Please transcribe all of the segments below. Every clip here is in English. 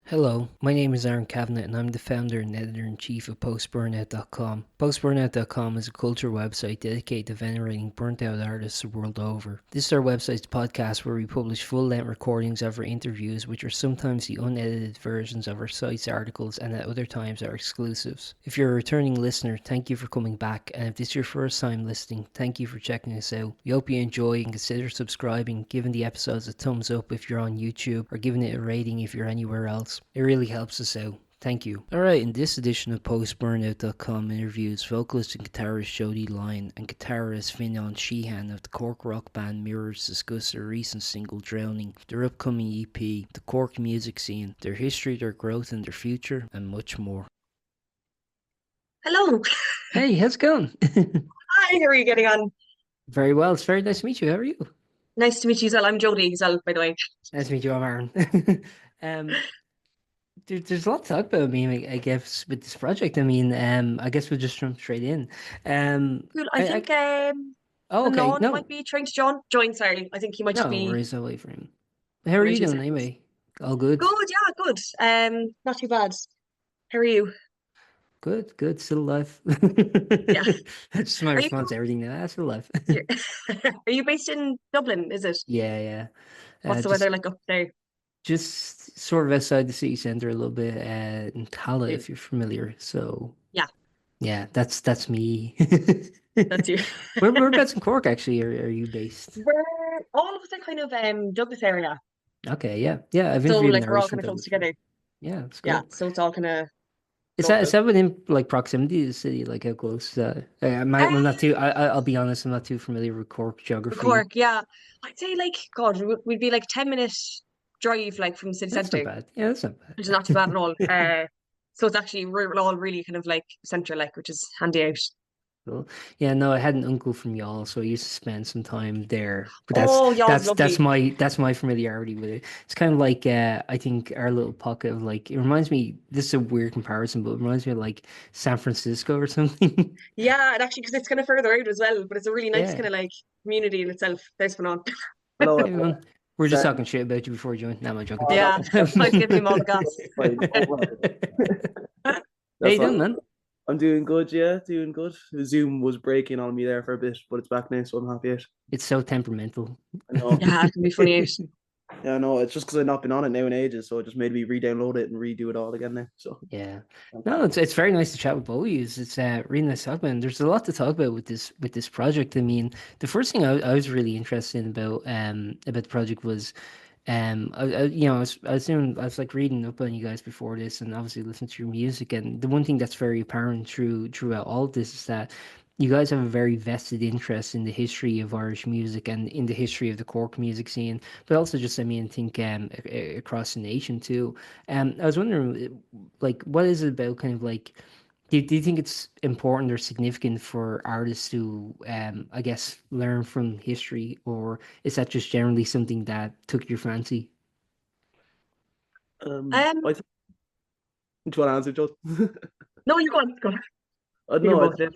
Hello, my name is Aaron Cavanagh and I'm the founder and editor-in-chief of Post-Burnout.com. Post-Burnout.com is a culture website dedicated to venerating burnt-out artists the world over. This is our website's podcast where we publish full-length recordings of our interviews, which are sometimes the unedited versions of our site's articles and at other times are exclusives. If you're a returning listener, thank you for coming back, and if this is your first time listening, thank you for checking us out. We hope you enjoy and consider subscribing, giving the episodes a thumbs up if you're on YouTube, or giving it a rating if you're anywhere else. It really helps us out. Thank you. Alright, in this edition of Post-Burnout.com interviews vocalist and guitarist Jodie Lyne and guitarist Fionnán Sheehan of the Cork rock band Mirrors discuss their recent single Drowning, their upcoming EP, the Cork music scene, their history, their growth and their future, and much more. Hello. Hey, how's it going? Hi, how are you getting on? Very well, it's very nice to meet you. How are you? Nice to meet you, as well. I'm Jodie, as well, by the way. Nice to meet you, I'm Aaron. There's a lot to talk about. I guess with this project. I guess we'll just jump straight in. Cool. I think Oh, okay. Fionnán might No, be trying to join, sorry. I think he might just no be. worries. I'll wait for him. How are Give me you two doing seconds. anyway? All good. Good, yeah, good. Not too bad. How are you? Good. Good. Still alive. Yeah. That's just my Are you response to everything now. Still alive. you're- are you based in Dublin, is it? Yeah, yeah. What's the Just weather like up there? sort of outside the city centre a little bit. In Tala, Yeah. if you're familiar. So Yeah, yeah, that's me. that's you. Whereabouts in Cork actually are you based? We're all of us are kind of Douglas area. Okay, yeah, yeah. I've So interviewed an like we're all artist kind from of close Douglas before. together. Yeah, that's Yeah. cool. So it's all kind of Is local. that within like proximity to the city? Like how close? I'm not too. I'll be honest. I'm not too familiar with Cork geography. Cork, yeah. I'd say like God, we'd be like 10 minute drive like from the city That's not centre, bad. Yeah, that's not which is not too bad at all. bad. So it's actually we're all really kind of like centre like, which is handy out. Cool. Yeah, no, I had an uncle from y'all, so I used to spend some time there. But that's Oh, y'all's that's that's lovely. my that's my familiarity with it. It's kind of like I think our little pocket of like it reminds me. This is a weird comparison, but it reminds me of like San Francisco or something. Yeah, and actually because it's kind of further out as well, but it's a really nice kind Yeah. of like community in itself. There's been on. Hello, Hey, everyone. man. We're just That, talking shit about you before you joined. No, I'm joking. oh, Yeah, I've given him all the gas. that's fine. How you That's doing, all. man? I'm doing good, yeah, doing good. Zoom was breaking on me there for a bit, but it's back now, so I'm happy. It's so temperamental. I know. Yeah, it can be funny out. Yeah, I know. It's just because I've not been on it now in ages, so it just made me re-download it and redo it all again now. So Yeah. I'm No, happy. it's very nice to chat with both of you. It's really nice to talk about. And there's a lot to talk about with this project. I mean, the first thing I was really interested in about the project was I was like reading up on you guys before this, and obviously listening to your music. And the one thing that's very apparent throughout all of this is that you guys have a very vested interest in the history of Irish music and in the history of the Cork music scene, but also just, I think across the nation too. I was wondering, like, what is it about kind of like do you think it's important or significant for artists to, I guess, learn from history, or is that just generally something that took your fancy? Um, I think, do you want to answer, Joe? no, you go on. You can No, both do it.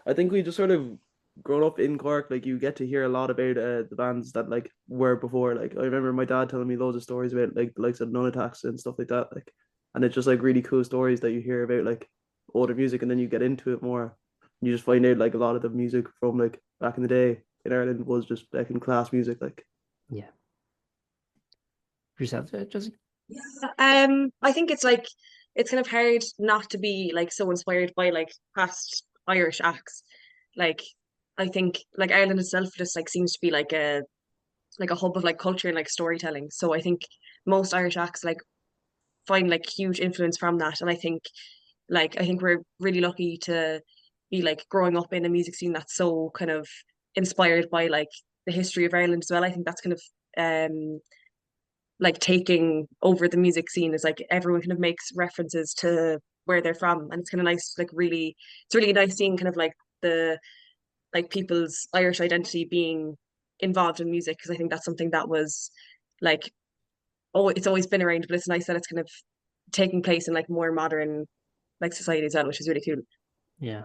I think we just sort of grown up in Cork. Like you get to hear a lot about the bands that like were before. Like I remember my dad telling me loads of stories about like the likes of Nun Attacks and stuff like that. Like, and it's just like really cool stories that you hear about like older music, and then you get into it more. And you just find out like a lot of the music from like back in the day in Ireland was just back in class music. Like, Yeah. Yourself, Josie? Yeah, I think it's like it's kind of hard not to be like so inspired by like past Irish acts. Like I think like Ireland itself just like seems to be like a hub of like culture and like storytelling. So I think most Irish acts like find like huge influence from that. And I think we're really lucky to be like growing up in a music scene that's so kind of inspired by like the history of Ireland as well. I think that's kind of like taking over the music scene is like everyone kind of makes references to where they're from. And it's kind of nice, like really it's really nice seeing kind of like the like people's Irish identity being involved in music because I think that's something that was like oh it's always been around, but it's nice that it's kind of taking place in like more modern like society as well, which is really cool. Yeah.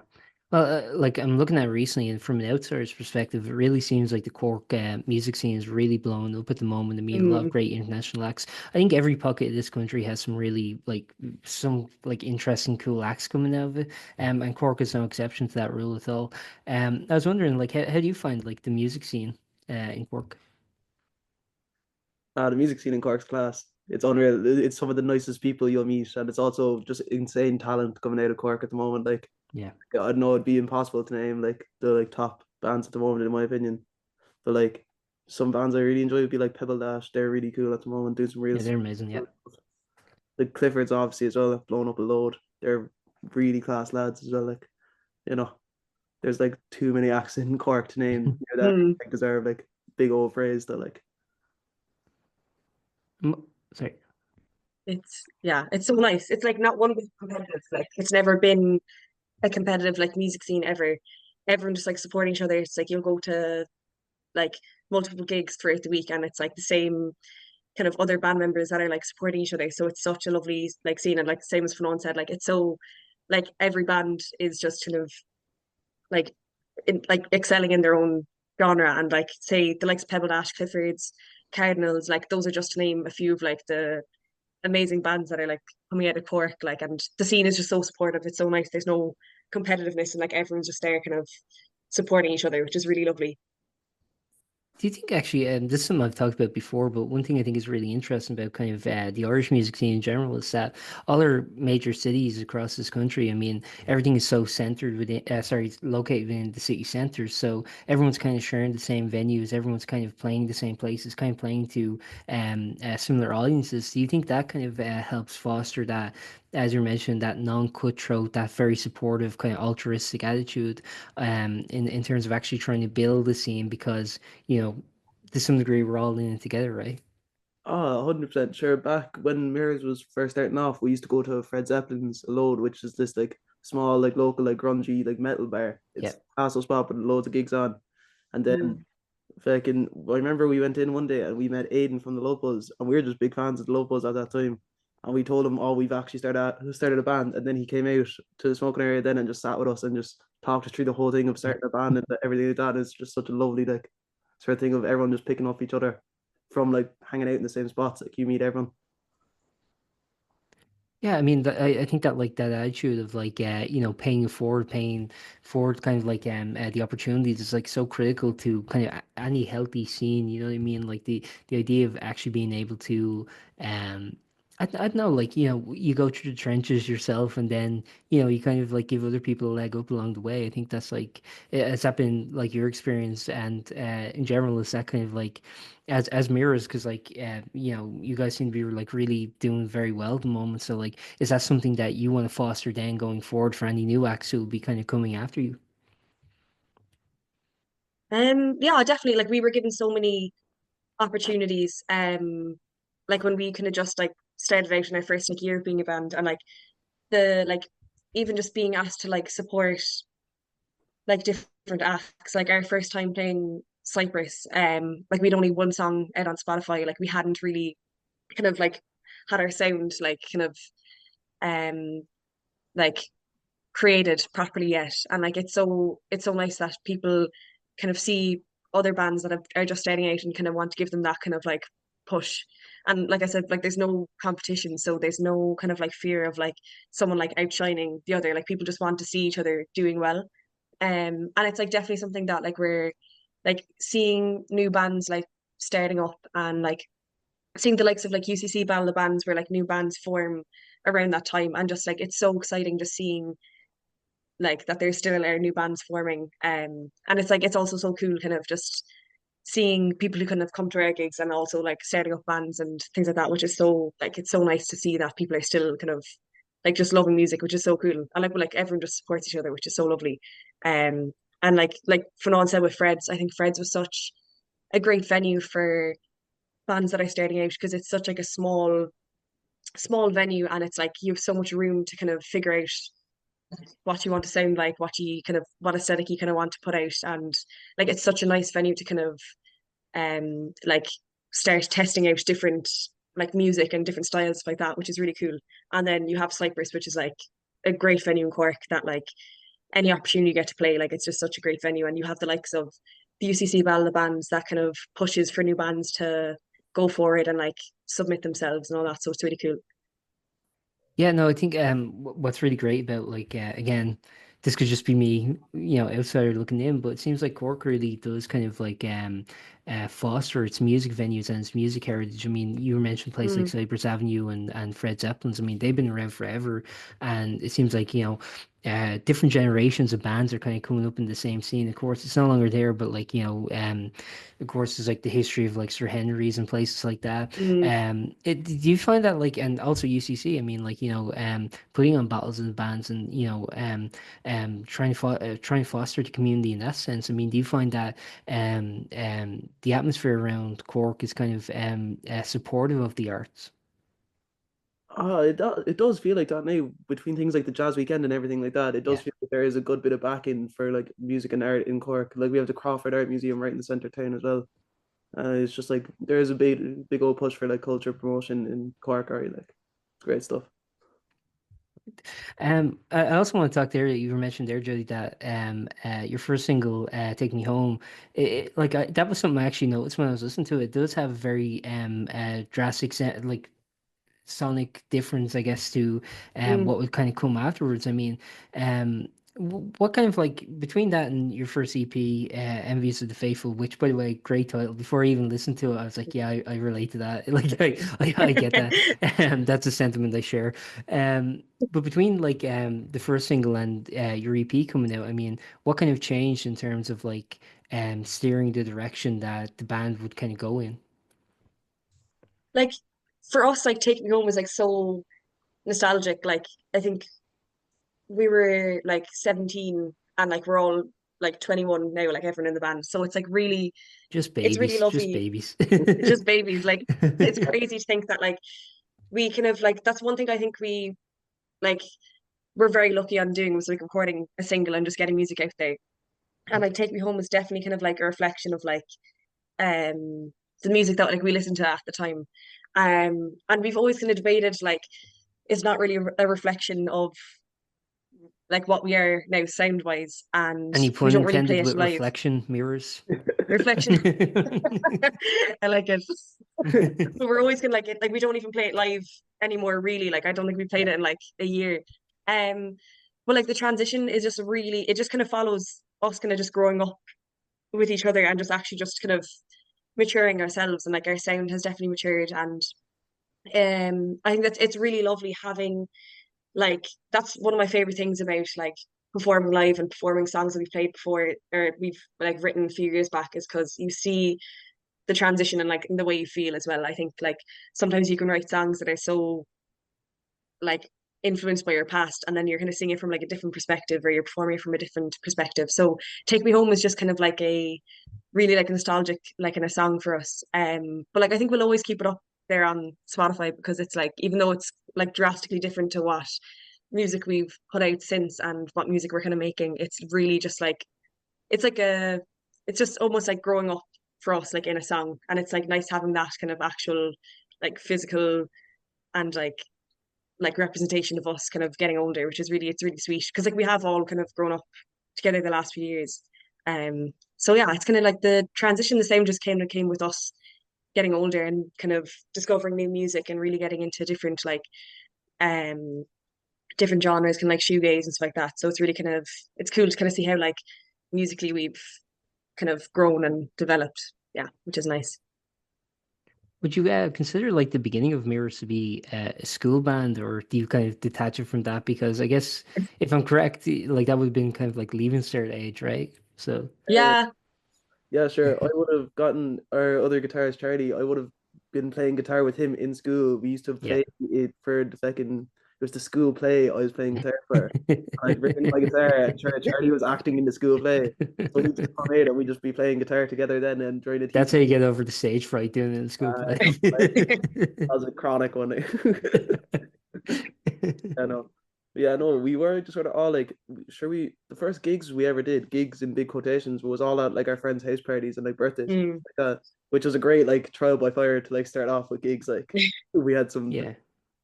Well, like I'm looking at it recently, and from an outsider's perspective, it really seems like the Cork music scene is really blowing up at the moment. I mean, a lot of Mm. great international acts. I think every pocket of this country has some really some interesting, cool acts coming out of it. And Cork is no exception to that rule at all. I was wondering, like, how do you find like the music scene in Cork? The music scene in Cork's class. It's unreal. It's some of the nicest people you'll meet, and it's also just insane talent coming out of Cork at the moment. Like Yeah, I don't know, it'd be impossible to name like the like top bands at the moment, in my opinion. But like some bands I really enjoy would be like Pebble Dash. They're really cool at the moment, doing some real yeah, stuff. they're amazing. Yeah. Like Clifford's obviously as well, have blown up a load. They're really class lads as well. Like, you know, there's like too many acts in Cork to name here that Mm. like, deserve like big old praise that like Sorry. It's so nice. It's like not one bit competitive. Like it's never been a competitive like music scene ever. Everyone just like supporting each other. It's like you'll go to like multiple gigs throughout the week and it's like the same kind of other band members that are like supporting each other. So it's such a lovely like scene and like the same as Fionnán said, like it's so like every band is just kind of like like excelling in their own genre and like say the likes of Pebble Dash, Clifford's, Cardinals, like those are just to name a few of like the amazing bands that are like coming out of Cork, like and the scene is just so supportive. It's so nice. There's no competitiveness and like everyone's just there kind of supporting each other, which is really lovely. Do you think actually, this is something I've talked about before, but one thing I think is really interesting about kind of the Irish music scene in general is that all our major cities across this country, I mean, everything is so centered within, located within the city centers. So everyone's kind of sharing the same venues, everyone's kind of playing the same places, kind of playing to similar audiences. Do you think that kind of helps foster that, as you mentioned, that non-cutthroat, that very supportive kind of altruistic attitude in terms of actually trying to build a scene because to some degree, we're all in it together, right? oh 100% sure. Back when Mirrors was first starting off, we used to go to Fred Zeppelin's Load, which is this like small like local like grungy like metal bar. Yeah. It's a castle spot but loads of gigs on. And then Mm. fucking I remember we went in one day and we met Aiden from the Locals and we were just big fans of the Locals at that time. And we told him, oh, we've actually started a band. And then he came out to the smoking area then and just sat with us and just talked us through the whole thing of Yeah. starting a band and everything like that. Is just such a lovely like sort of thing of everyone just picking up each other from like hanging out in the same spots. Like you meet everyone. Yeah, I mean, I think that like that attitude of like paying forward kind of like the opportunities is like so critical to kind of any healthy scene. You know what I mean? Like the idea of actually being able to um. I don't know, like, you go through the trenches yourself and then, you kind of like give other people a leg up along the way. I think that's like, has that been like your experience and in general, is that kind of like, as mirrors because like you guys seem to be like really doing very well at the moment, so like is that something that you want to foster then going forward for any new acts who will be kind of coming after you? Yeah, definitely. Like we were given so many opportunities. Like when we kind of just like started out in our first like year of being a band and like the like even just being asked to like support like different acts. Like our first time playing Cyprus, like we'd only one song out on Spotify. Like we hadn't really kind of like had our sound like kind of um like created properly yet. And like it's so nice that people kind of see other bands that are just starting out and kind of want to give them that kind of like push. And like I said, like there's no competition, so there's no kind of like fear of like someone like outshining the other. Like people just want to see each other doing well. And it's like definitely something that like we're like seeing new bands like starting up and like seeing the likes of like UCC Battle of Bands where like new bands form around that time and just like it's so exciting just seeing like that there still are new bands forming. And it's like it's also so cool kind of just seeing people who kind of come to our gigs and also like starting up bands and things like that, which is so like it's so nice to see that people are still kind of like just loving music, which is so cool. And like everyone just supports each other, which is so lovely. Um and like Fanon said with Fred's, I think Fred's was such a great venue for bands that are starting out because it's such like a small venue and it's like you have so much room to kind of figure out what you want to sound like, what aesthetic you kind of want to put out. And like it's such a nice venue to kind of like start testing out different like music and different styles like that, which is really cool. And then you have Cyprus, which is like a great venue in Cork that like any opportunity you get to play, like it's just such a great venue, and you have the likes of the UCC Battle of Bands that kind of pushes for new bands to go for it and like submit themselves and all that. So it's really cool. Yeah, no, I think what's really great about like again, this could just be me, outsider looking in, but it seems like Cork really does kind of like foster its music venues and its music heritage. I mean, you mentioned places like Mm, Cypress Avenue and Fred Zeppelin's. I mean, they've been around forever, and it seems like different generations of bands are kind of coming up in the same scene. Of course, it's no longer there, but like of course, there's like the history of like Sir Henry's and places like that. mm. Do you find that like, and also UCC, I mean, like, putting on battles and bands and, trying to foster the community in that sense. I mean, do you find that the atmosphere around Cork is kind of supportive of the arts? It does feel like that now between things like the Jazz Weekend and everything like that. It does Yeah. feel like there is a good bit of backing for like music and art in Cork. Like we have the Crawford Art Museum right in the centre of town as well. It's just like there is a big old push for like culture promotion in Cork area. Like it's great stuff. I also want to talk there. You were mentioned there, Jody, that your first single, "Take Me Home," that was something I actually noticed when I was listening to it. It does have a very drastic, like sonic difference, I guess, to Mm. what would kind of come afterwards. I mean, what kind of like between that and your first EP, Envious of the Faithful, which by the way, great title. Before I even listened to it, I was like, yeah, I relate to that. Like I get that. That's a sentiment I share. But between like the first single and your EP coming out, I mean, what kind of changed in terms of like steering the direction that the band would kind of go in? Like for us, like Take Me Home was like so nostalgic. Like I think we were like 17 and like we're all like 21 now, like everyone in the band. So it's like really, Just it's really babies, just lovely. babies. It's just babies. Like it's crazy to think that like we kind of like that's one thing I think we like we're very lucky on doing was like recording a single and just getting music out there. And like Take Me Home was definitely kind of like a reflection of like um the music that like we listened to at the time. And we've always kind of debated like it's not really a reflection of like what we are now sound wise, and Any we pun don't really play intended it with live. reflection mirrors? Reflection. I like it. But we're always gonna like it. Like we don't even play it live anymore, really. Like I don't think we played Yeah. it in like a year. Um, but like the transition is just really it just kind of follows us kind of just growing up with each other and just actually just kind of maturing ourselves, and like our sound has definitely matured. And I think that it's really lovely having like that's one of my favorite things about like performing live and performing songs that we've played before or we've like written a few years back is because you see the transition and like in the way you feel as well. I think like sometimes you can write songs that are so like influenced by your past and then you're kind of seeing it from like a different perspective or you're performing it from a different perspective. So Take Me Home is just kind of like a really like nostalgic like in a song for us. But like I think we'll always keep it up there on Spotify because it's like even though it's like drastically different to what music we've put out since and what music we're kind of making, it's really just like it's like a it's just almost like growing up for us like in a song, and it's like nice having that kind of actual like physical and like representation of us kind of getting older, which is really it's really sweet because like we have all kind of grown up together the last few years. So yeah, it's kind of like the transition the same just came with us getting older and kind of discovering new music and really getting into different like um different genres, kind of like shoegaze and stuff like that. So it's really kind of it's cool to kind of see how like musically we've kind of grown and developed. Yeah, which is nice. Would you consider like the beginning of Mirrors to be a school band, or do you kind of detach it from that? Because I guess if I'm correct, like that would have been kind of like leaving cert age, right? So Yeah. Yeah, sure. I would have gotten our other guitarist, Charlie. I would have been playing guitar with him in school. We used to yeah. play it for the second, it was the school play I was playing guitar for. I'd written my guitar, and Charlie was acting in the school play. So he'd just come in and we'd just be playing guitar together then and during the That's teaching. how you get over the stage fright doing it in school play. Like, that was a chronic one. I know. Yeah, no, we were just sort of all like, sure, the first gigs we ever did, gigs in big quotations, was all at like our friends' house parties and like birthdays, Mm. like that, which was a great like trial by fire to like start off with gigs. Like we had some Yeah.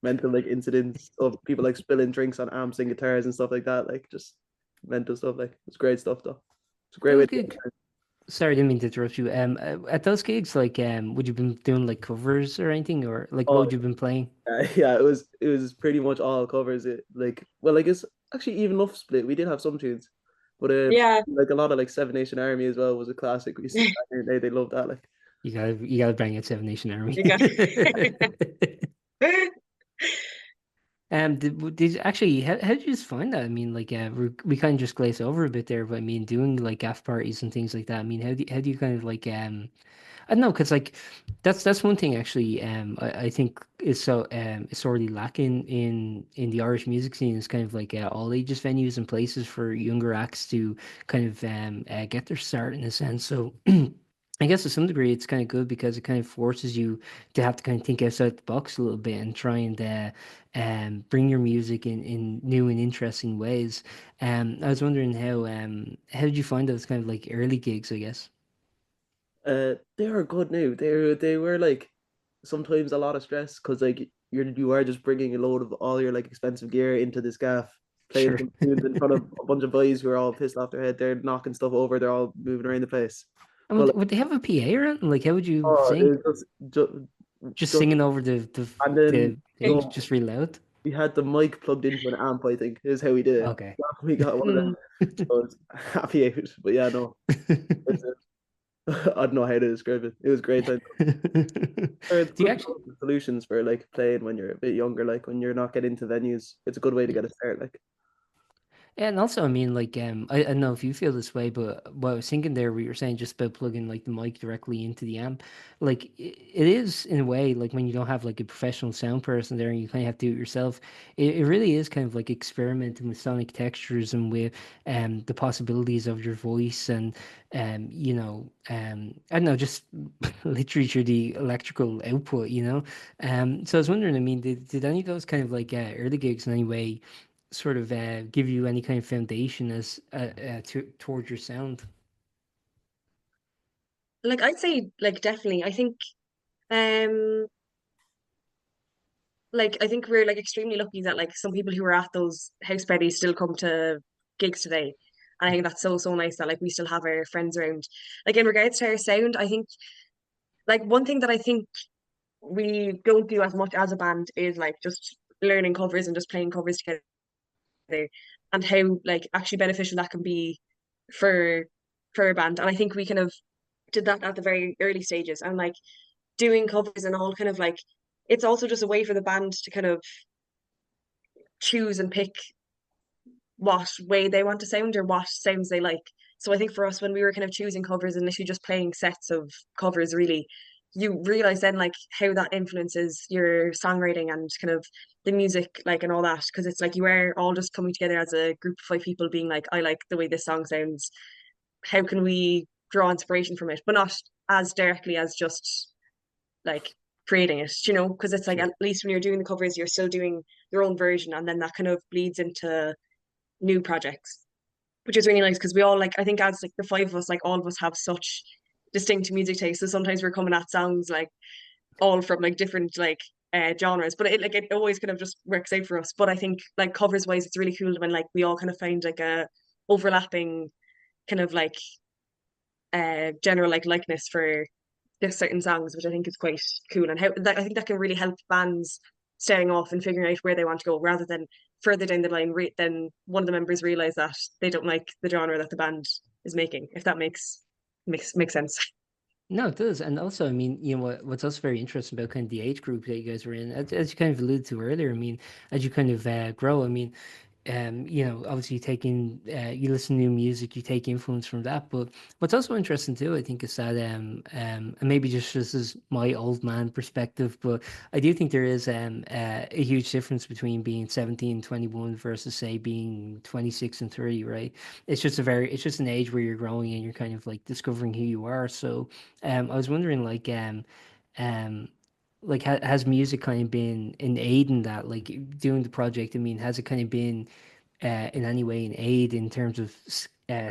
mental like incidents of people like spilling drinks on amps and guitars and stuff like that. Like just mental stuff. Like it's great stuff though. It's a great way Those to get gigs. Sorry, I didn't mean to interrupt you. At those gigs, like, would you been doing like covers or anything, or like what oh would you been playing? yeah, it was pretty much all covers. It like well, I guess actually even Love Split, we did have some tunes, but Yeah. like a lot of like Seven Nation Army as well was a classic. We used to back in the day, they loved that. Like You gotta bring out Seven Nation Army. You got Did actually how did you just find that? I mean, like, we kind of just glaze over a bit there, but I mean, doing like after parties and things like that. I mean, how do you kind of like I don't know, because like that's one thing actually. I think is so it's already lacking in the Irish music scene is kind of like all ages venues and places for younger acts to kind of get their start in a sense. So. I guess to some degree it's kind of good because it kind of forces you to have to kind of think outside the box a little bit and try and bring your music in new and interesting ways. I was wondering how did you find those kind of like early gigs, I guess? they were good now. They were like sometimes a lot of stress because like you are just bringing a load of all your like expensive gear into this gaff, playing Sure. some tunes in front of a bunch of boys who are all pissed off their head. They're knocking stuff over. They're all moving around the place. And But would, like, would they have a PA around? Like, how would you oh, sing? it was Just just singing over the and then the things no, just real loud? we had the mic plugged into an amp. I think is how we did it. Okay. We got one of them. Mm. So I was happy out. But yeah, no, it's, I don't know how to describe it. It was great time. It's Do you good actually? solutions for like playing when you're a bit younger, like when you're not getting into venues. It's a good way to get a start. Like, Yeah, and also, I mean, like, I don't know if you feel this way, but what I was thinking there, what you were saying just about plugging like the mic directly into the amp, like it is in a way like when you don't have like a professional sound person there and you kind of have to do it yourself. It really is kind of like experimenting with sonic textures and with the possibilities of your voice and I don't know, just literally through the electrical output, you know. So I was wondering, I mean, did any of those kind of like early gigs in any way sort of give you any kind of foundation as towards your sound? Like I'd say like definitely. Um I think we're like extremely lucky that like some people who were at those house parties still come to gigs today. And I think that's so so nice that like we still have our friends around. Like in regards to our sound, I think like one thing that I think we don't do as much as a band is like just learning covers and just playing covers together and how like actually beneficial that can be for a band. And I think we kind of did that at the very early stages and like doing covers and all kind of like it's also just a way for the band to kind of choose and pick what way they want to sound or what sounds they like. So I think for us when we were kind of choosing covers and literally just playing sets of covers really you realize then like how that influences your songwriting and kind of the music like and all that because it's like you are all just coming together as a group of five people being like I like the way this song sounds, how can we draw inspiration from it but not as directly as just like creating it, you know, because it's like Sure. at least when you're doing the covers, you're still doing your own version, and then that kind of bleeds into new projects, which is really nice because we all like I think as like the five of us, like all of us have such distinct music tastes. So sometimes we're coming at songs like all from like different like genres, but it like it always kind of just works out for us. But I think like covers wise, it's really cool when like we all kind of find like a overlapping kind of like general like likeness for there's certain songs, which I think is quite cool, and how that I think that can really help bands starting off and figuring out where they want to go, rather than further down the line, then one of the members realize that they don't like the genre that the band is making. If that makes sense. No, it does. And also, I mean, what's also very interesting about kind of the age group that you guys were in, as you kind of alluded to earlier, I mean, as you kind of grow, I mean, obviously you listen to new music, you take influence from that. But what's also interesting too, I think, is that and maybe just this is my old man perspective, but I do think there is a huge difference between being 17 and 21 versus say being 26 and 30, right? It's just an age where you're growing and you're kind of like discovering who you are. So I was wondering um has music kind of been an aid in that, like doing the project? I mean, has it kind of been in any way an aid in terms of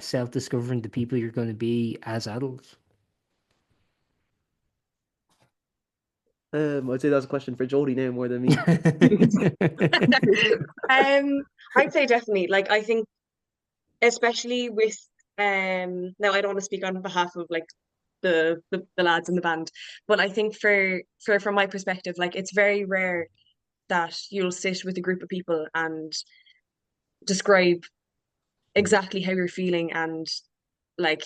self-discovering the people you're going to be as adults? I'd say that's a question for Jodie now more than me. I'd say definitely. Like I think especially with now I don't want to speak on behalf of like the lads in the band, but I think for from my perspective, like it's very rare that you'll sit with a group of people and describe exactly how you're feeling and like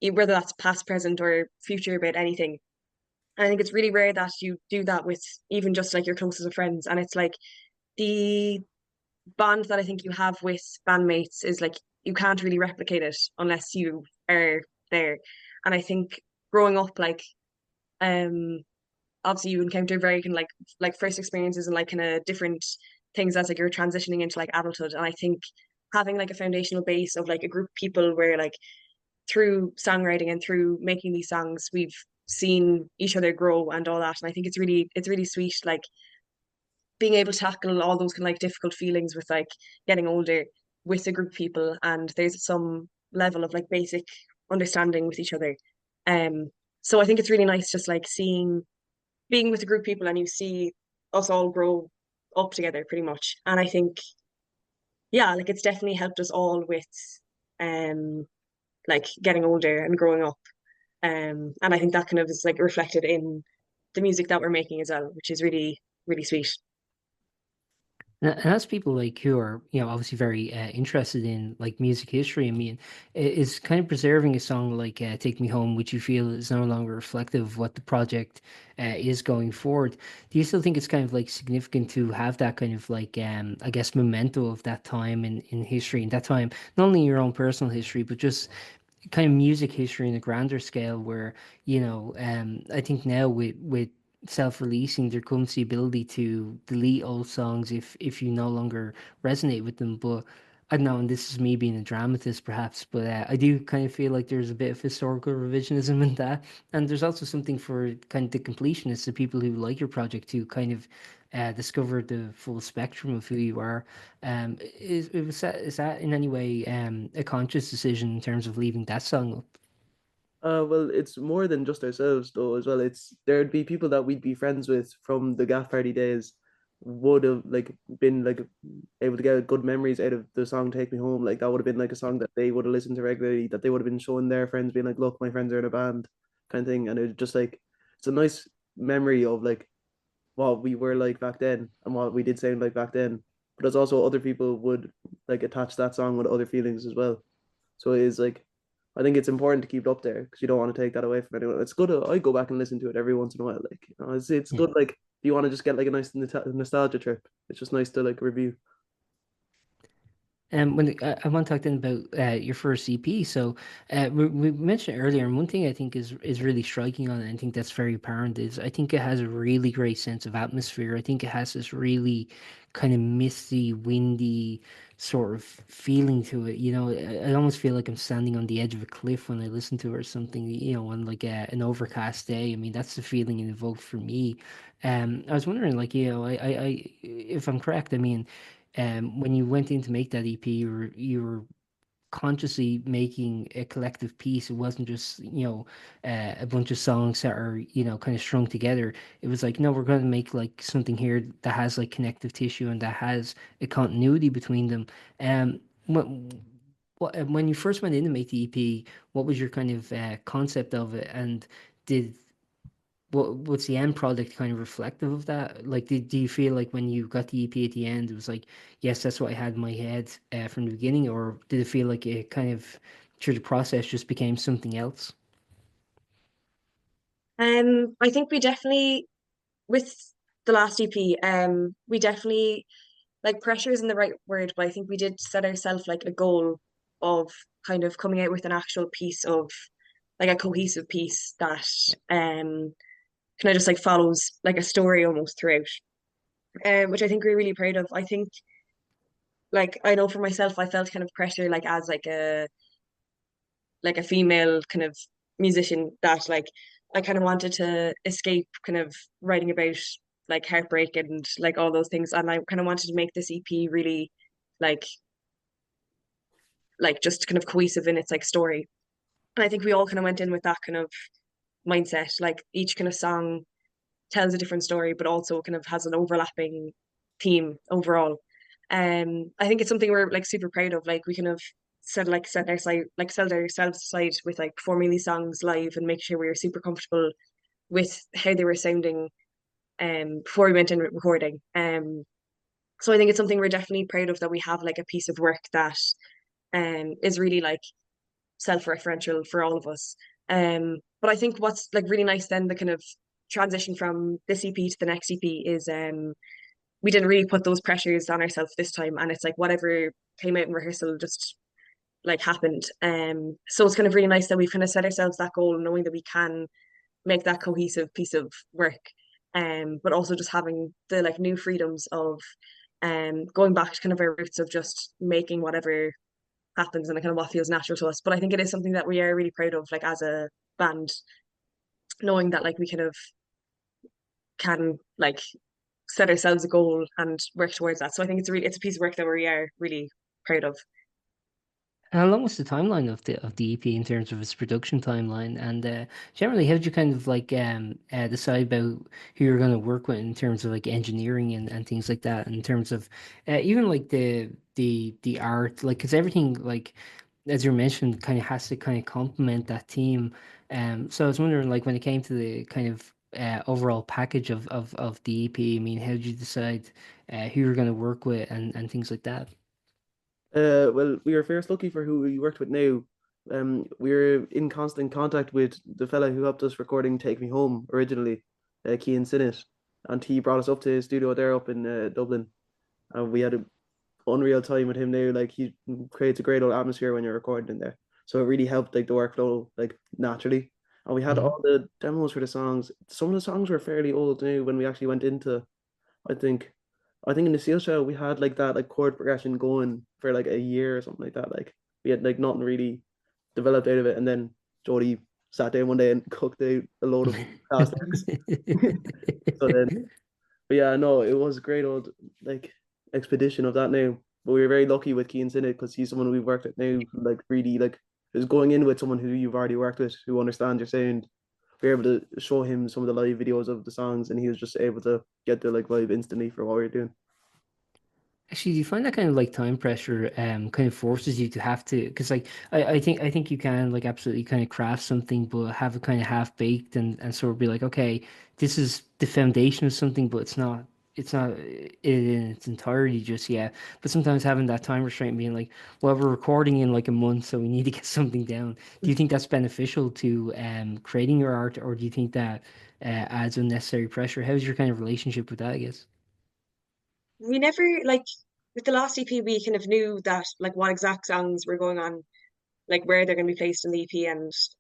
whether that's past, present, or future about anything. And I think it's really rare that you do that with even just like your closest of friends. And it's like the bond that I think you have with bandmates is like you can't really replicate it unless you are there. And I think growing up, like um obviously you encounter very kind of like first experiences and like kind of different things as like you're transitioning into like adulthood. And I think having like a foundational base of like a group of people where like through songwriting and through making these songs we've seen each other grow and all that. And I think it's really sweet like being able to tackle all those kind of like difficult feelings with like getting older with a group of people and there's some level of like basic understanding with each other. So I think it's really nice just like seeing being with a group of people and you see us all grow up together pretty much. And I think yeah, like it's definitely helped us all with um like getting older and growing up. And I think that kind of is like reflected in the music that we're making as well, which is really, really sweet. And that's people like who are, obviously very interested in like music history. I mean, is kind of preserving a song like "Take Me Home," which you feel is no longer reflective of what the project is going forward. Do you still think it's kind of like significant to have that kind of like, I guess, memento of that time in history and that time, not only your own personal history, but just kind of music history in a grander scale where I think now with self-releasing there comes the ability to delete old songs if you no longer resonate with them. But I don't know, and this is me being a dramatist perhaps, but I do kind of feel like there's a bit of historical revisionism in that. And there's also something for kind of the completionists, the people who like your project, to kind of discover the full spectrum of who you are. Is that in any way a conscious decision in terms of leaving that song up? Well, it's more than just ourselves though as well. It's there'd be people that we'd be friends with from the gaff party days would have like been like able to get good memories out of the song Take Me Home. Like that would have been like a song that they would have listened to regularly, that they would have been showing their friends, being like, look, my friends are in a band kind of thing. And it was just like it's a nice memory of like what we were like back then and what we did sound like back then. But as also other people would like attach that song with other feelings as well. So it is like I think it's important to keep it up there because you don't want to take that away from anyone. It's good. I go back and listen to it every once in a while. Like it's Yeah. good. Like if you want to just get like a nice nostalgia trip, it's just nice to like review. When I want to talk then about your first EP. So we mentioned earlier, and one thing I think is really striking on it, and I think that's very apparent, is I think it has a really great sense of atmosphere. I think it has this really kind of misty, windy sort of feeling to it. I almost feel like I'm standing on the edge of a cliff when I listen to it or something. On like an overcast day. I mean, that's the feeling it evoked for me. I was wondering, like, if I'm correct, I mean when you went in to make that EP, you were consciously making a collective piece. It wasn't just a bunch of songs that are kind of strung together. It was like, no, we're going to make like something here that has like connective tissue and that has a continuity between them. What, when you first went in to make the EP, what was your kind of concept of it, and did what's the end product kind of reflective of that? Like, do you feel like when you got the EP at the end, it was like, yes, that's what I had in my head from the beginning, or did it feel like it kind of through the process just became something else? I think we definitely with the last EP, we definitely like pressure isn't the right word, but I think we did set ourselves like a goal of kind of coming out with an actual piece of like a cohesive piece that kind of just like follows like a story almost throughout. Which I think we're really proud of. I think like I know for myself, I felt kind of pressure like as like a female kind of musician that like I kind of wanted to escape kind of writing about like heartbreak and like all those things. And I kind of wanted to make this EP really like just kind of cohesive in its like story. And I think we all kind of went in with that kind of mindset. Like each kind of song tells a different story, but also kind of has an overlapping theme overall. I think it's something we're like super proud of. Like we kind of set ourselves aside with like performing these songs live and make sure we were super comfortable with how they were sounding before we went in recording. So I think it's something we're definitely proud of, that we have like a piece of work that is really like self-referential for all of us. But I think what's like really nice then, the kind of transition from this EP to the next EP is we didn't really put those pressures on ourselves this time, and it's like whatever came out in rehearsal just like happened. So it's kind of really nice that we've kind of set ourselves that goal, knowing that we can make that cohesive piece of work. But also just having the like new freedoms of going back to kind of our roots of just making whatever happens and kind of what feels natural to us. But I think it is something that we are really proud of, like as a band, knowing that like we kind of can like set ourselves a goal and work towards that. So I think it's a piece of work that we are really proud of. How long was the timeline of the EP in terms of its production timeline? And generally, how did you kind of like decide about who you're going to work with in terms of like engineering and things like that? In terms of even like the art, like because everything like as you mentioned kind of has to kind of complement that team. So I was wondering like when it came to the kind of overall package of the EP, I mean, how did you decide who you're going to work with and things like that? Well, we were first lucky for who we worked with now. We were in constant contact with the fella who helped us recording "Take Me Home" originally, Cian Sinnott, and he brought us up to his studio there up in Dublin, and we had an unreal time with him now. Like he creates a great old atmosphere when you're recording in there, so it really helped like the workflow like naturally. And we had all the demos for the songs. Some of the songs were fairly old now when we actually went into, I think. I think in the Seal Show we had like that like chord progression going for like a year or something like that. Like we had like nothing really developed out of it, and then Jodie sat down one day and cooked out a load of plastics. So then, but yeah, no, it was a great old like expedition of that now. But we were very lucky with Cian Sinnott because he's someone we've worked with now, who, like really like is going in with someone who you've already worked with, who understands your sound. We were able to show him some of the live videos of the songs, and he was just able to get the like vibe instantly for what we were doing. Actually, do you find that kind of like time pressure kind of forces you to have to because like I think you can like absolutely kind of craft something but have it kind of half baked and sort of be like, okay, this is the foundation of something, but it's not it in its entirety just yet. But sometimes having that time restraint being like, well, we're recording in like a month, so we need to get something down. Do you think that's beneficial to creating your art, or do you think that adds unnecessary pressure? How's your kind of relationship with that, I guess? We never like with the last EP we kind of knew that like what exact songs were going on, like where they're going to be placed in the EP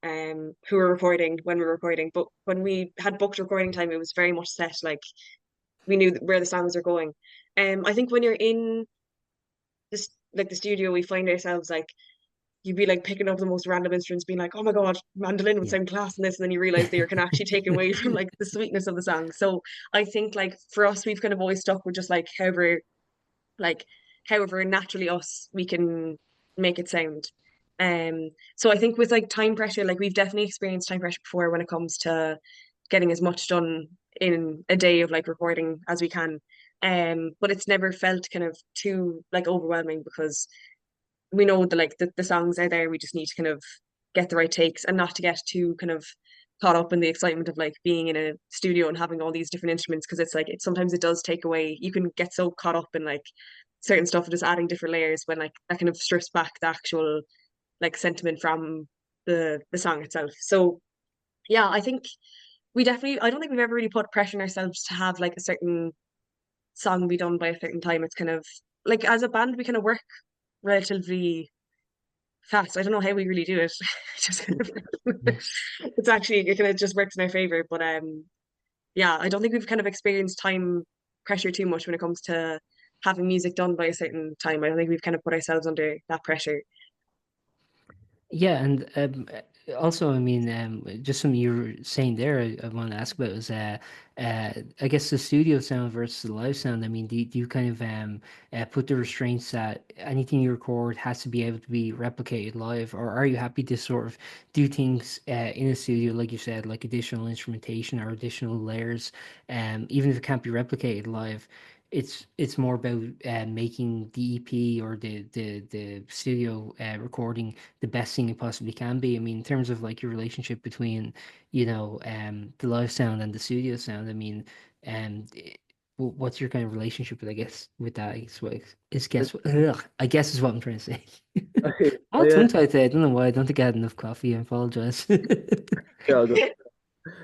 and who we're recording when we're recording. But when we had booked recording time, it was very much set. Like we knew where the songs are going. I think when you're in this like the studio, we find ourselves like you'd be like picking up the most random instruments, being like, "Oh my God, mandolin would Yeah. sound class in this," and then you realize they are can actually take away from like the sweetness of the song. So I think like for us, we've kind of always stuck with just like however naturally us we can make it sound. So I think with like time pressure, like we've definitely experienced time pressure before when it comes to getting as much done in a day of like recording as we can. But it's never felt kind of too like overwhelming because we know that like the songs are there. We just need to kind of get the right takes and not to get too kind of caught up in the excitement of like being in a studio and having all these different instruments because it's like it sometimes it does take away. You can get so caught up in like certain stuff and just adding different layers when like that kind of strips back the actual like sentiment from the song itself. So yeah, I think we definitely I don't think we've ever really put pressure on ourselves to have like a certain song be done by a certain time. It's kind of like as a band we kind of work relatively fast. I don't know how we really do it. Just kind of, it's actually it kind of just works in our favor. But yeah, I don't think we've kind of experienced time pressure too much when it comes to having music done by a certain time. I don't think we've kind of put ourselves under that pressure. Yeah, and also, I mean, just something you were saying there, I want to ask about is, I guess the studio sound versus the live sound. I mean, do you kind of put the restraints that anything you record has to be able to be replicated live, or are you happy to sort of do things in a studio, like you said, like additional instrumentation or additional layers, even if it can't be replicated live? it's more about making the EP or the studio recording the best thing it possibly can be. I mean, in terms of like your relationship between, the live sound and the studio sound. I mean, what's your kind of relationship with, I guess, with that? I guess is what I'm trying to say. Oh, Oh, yeah, tongue-tied today. I don't know why. I don't think I had enough coffee. I apologize. yeah, I'll go.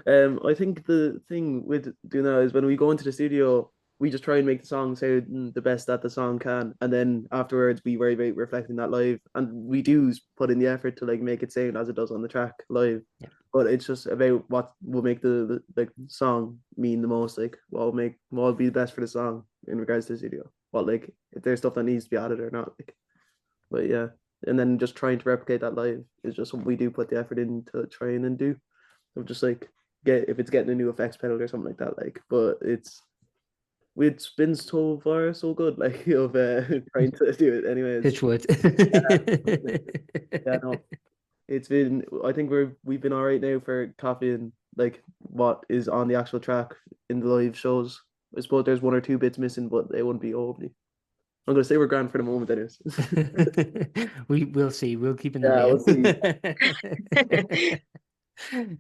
I think the thing with doing that is when we go into the studio, we just try and make the song sound the best that the song can, and then afterwards we worry about reflecting that live, and we do put in the effort to like make it sound as it does on the track live. Yeah. But it's just about what will make the like song mean the most, like what will be the best for the song in regards to the studio. What like if there's stuff that needs to be added or not. Like, but yeah, and then just trying to replicate that live is just what we do put the effort into trying and do. Of just like get if it's getting a new effects pedal or something like that. Like, but it's been so far so good. Like of trying to do it anyways. Pitchwood. Yeah, no, it's been. I think we've been all right now for copying like what is on the actual track in the live shows. I suppose there's one or two bits missing, but they wouldn't be overly. I'm gonna say we're grand for the moment, anyways. We'll see. We'll keep an Yeah, eye we'll see. out.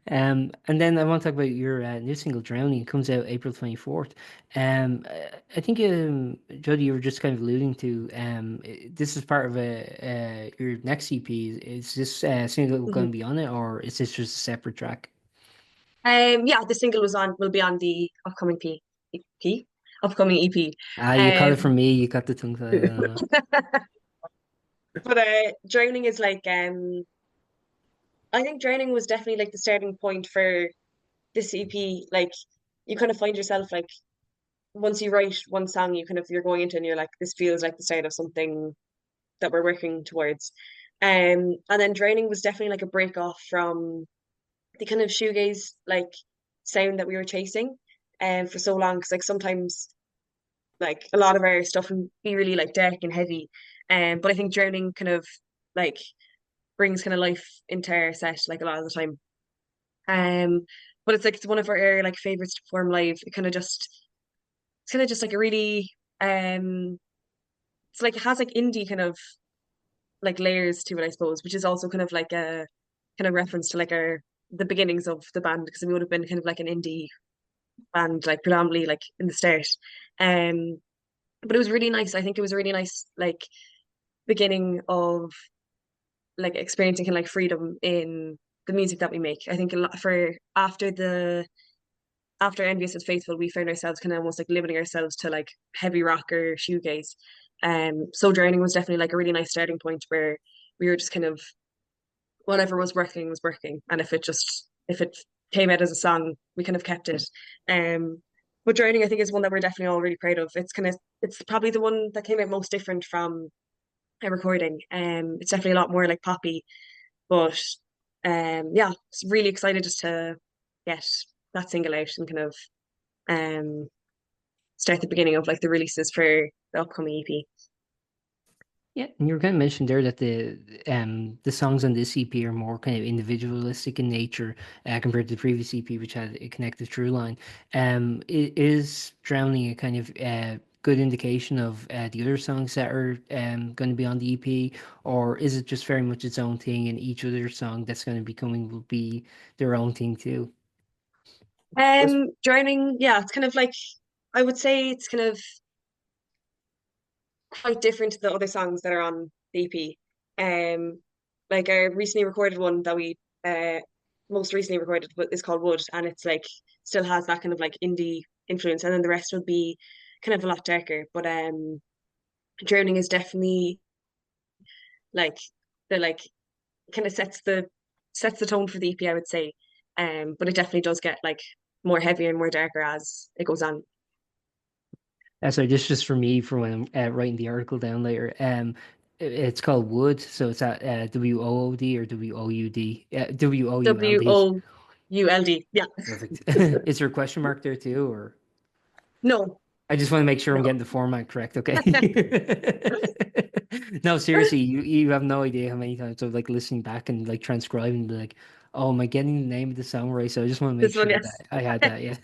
And then I want to talk about your new single, "Drowning." It comes out April 24th. I think, Jody, you were just kind of alluding to, this is part of your next EP. Is this single going Mhm. to be on it, or is this just a separate track? Yeah, the single will be on the upcoming upcoming EP. Ah, you caught it Um, from me. You got the tongue tied. I don't know. but Drowning is like I think Drowning was definitely like the starting point for this EP. Like you kind of find yourself like once you write one song, you're going into and you're like, this feels like the start of something that we're working towards. And then Drowning was definitely like a break off from the kind of shoegaze like sound that we were chasing for so long. Because like sometimes like a lot of our stuff can be really like dark and heavy. But I think Drowning kind of like brings kind of life into our set like a lot of the time. Um, but it's one of our like favorites to perform live. It's kind of just like a really it's like it has like indie kind of like layers to it, I suppose, which is also kind of like a kind of reference to like our the beginnings of the band because we would have been kind of like an indie band, like predominantly like in the start. Um, but it was really nice. I think it was a really nice like beginning of like experiencing kind of like freedom in the music that we make. I think a lot for after Envious and Faithful, we found ourselves kind of almost like limiting ourselves to like heavy rock or shoegaze. So Drowning was definitely like a really nice starting point where we were just kind of whatever was working, and if it came out as a song, we kind of kept it. Um, but Drowning, I think, is one that we're definitely all really proud of. It's probably the one that came out most different from a recording. It's definitely a lot more like poppy, but yeah, it's really excited just to get that single out and kind of um start the beginning of like the releases for the upcoming EP. Yeah, and you were kind of mentioned there that the songs on this EP are more kind of individualistic in nature compared to the previous EP, which had a connected through line. Is "Drowning" a kind of good indication of the other songs that are going to be on the EP, or is it just very much its own thing, and each other song that's going to be coming will be their own thing too? Yes. Drowning, yeah, it's kind of like I would say it's kind of quite different to the other songs that are on the EP. Like our recently recorded one that we uh most recently recorded is called Wood, and it's like still has that kind of like indie influence, and then the rest will be kind of a lot darker. But Drowning is definitely like the like kind of sets the tone for the EP, I would say. But it definitely does get like more heavier and more darker as it goes on. So just for me for when I'm writing the article down later. It's called Wood, so it's at WOOD or WOUD? WOULD. WOULD. Yeah. Perfect. Is there a question mark there too, or No, I just want to make sure I'm no. getting the format correct, okay? No, seriously, you have no idea how many times I've like listening back and like transcribing and be like, oh, am I getting the name of the song right? So I just want to make This one, sure yes. that I had that, yeah.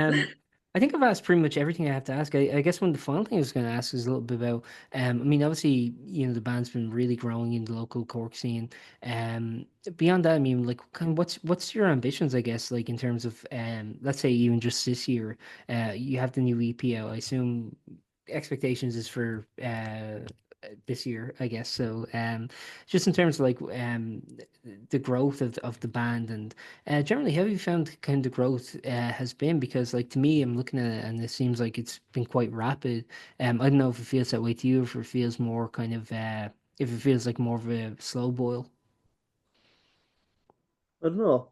Um, I think I've asked pretty much everything I have to ask. I guess one of the final thing I was going to ask is a little bit about, I mean, obviously, the band's been really growing in the local Cork scene. Um, Beyond that, I mean, like, kind of what's your ambitions, I guess, like in terms of, let's say even just this year, you have the new EP out. I assume expectations is for this year, I guess. So, just in terms of like the growth of the band and generally, how have you found kind of the growth has been? Because like to me, I'm looking at it and it seems like it's been quite rapid. I don't know if it feels that way to you, or if it feels more kind of if it feels like more of a slow boil. I don't know.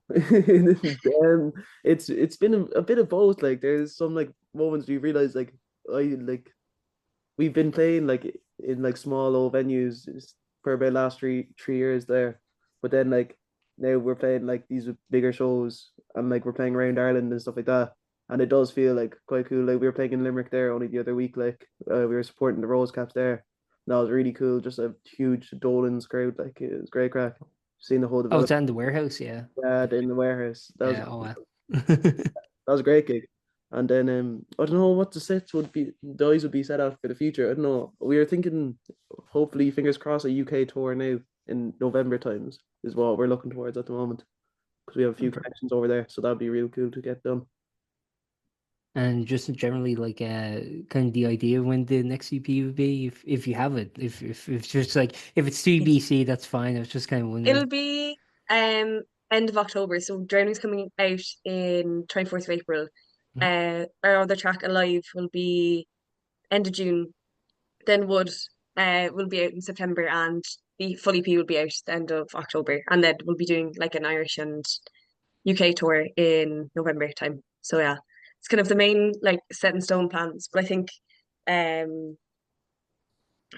It's been a bit of both. Like there's some like moments we realize I like we've been playing like in like small old venues for about last three years there, but then like now we're playing like these bigger shows and like we're playing around Ireland and stuff like that, and it does feel like quite cool. Like we were playing in Limerick there only the other week. Like we were supporting the Rose Caps there. That was really cool. Just a huge Dolan's crowd. Like it was great crack. Seeing the whole Oh, it's development in the warehouse, yeah. in the warehouse. Yeah. Oh, wow. That was a great gig. And then I don't know what the sets would be, the eyes would be set out for the future. I don't know. We were thinking, hopefully, fingers crossed, a UK tour now in November times is what we're looking towards at the moment because we have a few connections over there. So that'd be real cool to get done. And just generally, like, kind of the idea of when the next EP would be, if you have it, if it's just like if it's TBC, that's fine. I was just kind of It'll wondering. be end of October. So Drowning's coming out in 24th of April. Mhm. Our other track Alive will be end of June. Then Wood will be out in September, and the full EP will be out the end of October. And then we'll be doing like an Irish and UK tour in November time. So yeah, it's kind of the main like set in stone plans. But I think um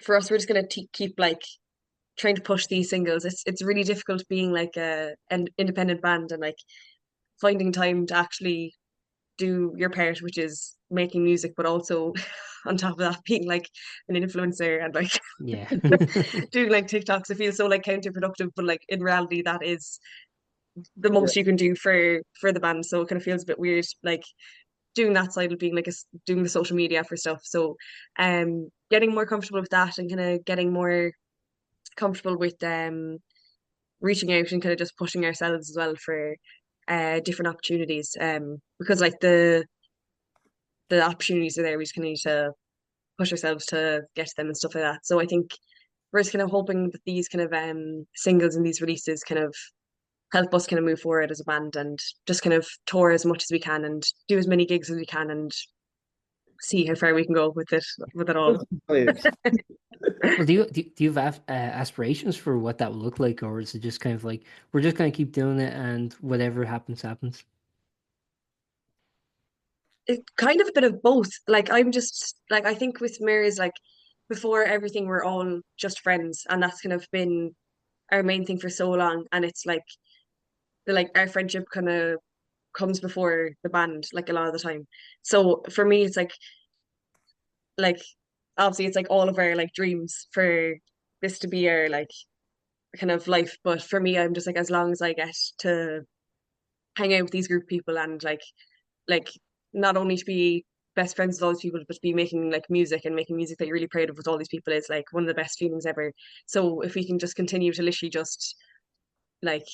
for us we're just gonna keep like trying to push these singles. It's really difficult being like an independent band and like finding time to actually do your part, which is making music, but also on top of that being like an influencer and like Yeah. doing like TikToks. I feel so like counterproductive, but like in reality that is the Yeah, most you can do for the band. So it kind of feels a bit weird, like doing that side of being like doing the social media for stuff. So getting more comfortable with that and kind of getting more comfortable with reaching out and kind of just pushing ourselves as well for different opportunities. Because like the opportunities are there, we just kind of need to push ourselves to get to them and stuff like that. So I think we're just kind of hoping that these kind of singles and these releases kind of help us kind of move forward as a band and just kind of tour as much as we can and do as many gigs as we can and see how far we can go with it all. nice. Well, do you have aspirations for what that would look like, or is it just kind of like we're just gonna keep doing it and whatever happens, happens? It kind of a bit of both. Like I'm just like I think with Mary's like before everything we're all just friends and that's kind of been our main thing for so long and it's like our friendship kind of comes before the band like a lot of the time. So for me it's like obviously it's like all of our like dreams for this to be our like kind of life. But for me I'm just like as long as I get to hang out with these group of people and like not only to be best friends with all these people, but to be making like music and making music that you're really proud of with all these people is like one of the best feelings ever. So if we can just continue to literally just like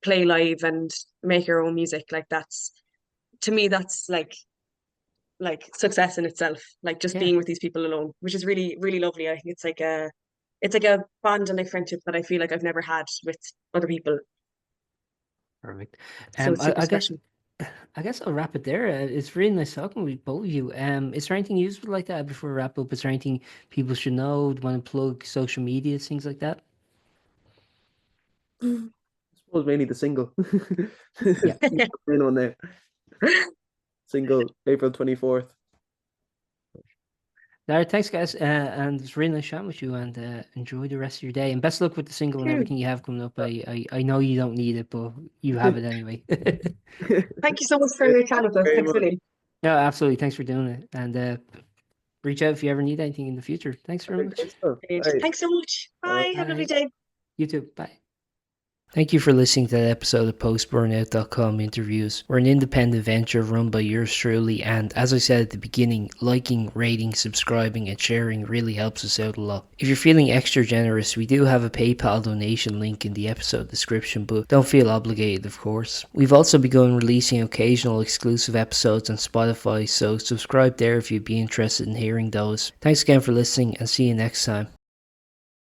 play live and make our own music, like that's to me that's like success in itself. Like just Yeah, being with these people alone, which is really, really lovely. I think it's like a bond and a friendship that I feel like I've never had with other people. perfect. So it's super I guess special. I guess I'll wrap it there. It's really nice talking with both of you. Is there anything useful like that before we wrap up? Is there anything people should know? Do you want to plug social media, things like that? I suppose mainly the single. Yeah. Main one there. Single April 24th. All right, thanks, guys. And it's really nice chatting with you. And enjoy the rest of your day. And best of luck with the single and everything you have coming up. I know you don't need it, but you have it anyway. Thank you so much for chatting with us. Very Thanks, much. Billy. No, absolutely. Thanks for doing it. And reach out if you ever need anything in the future. Thanks very much. Great stuff. Right. Thanks so much. Bye. Have a lovely Bye. day. You too. Bye. Thank you for listening to that episode of Post-Burnout.com interviews. We're an independent venture run by yours truly, and as I said at the beginning, liking, rating, subscribing and sharing really helps us out a lot. If you're feeling extra generous, we do have a PayPal donation link in the episode description, but don't feel obligated, of course. We've also begun releasing occasional exclusive episodes on Spotify, so subscribe there if you'd be interested in hearing those. Thanks again for listening, and see you next time.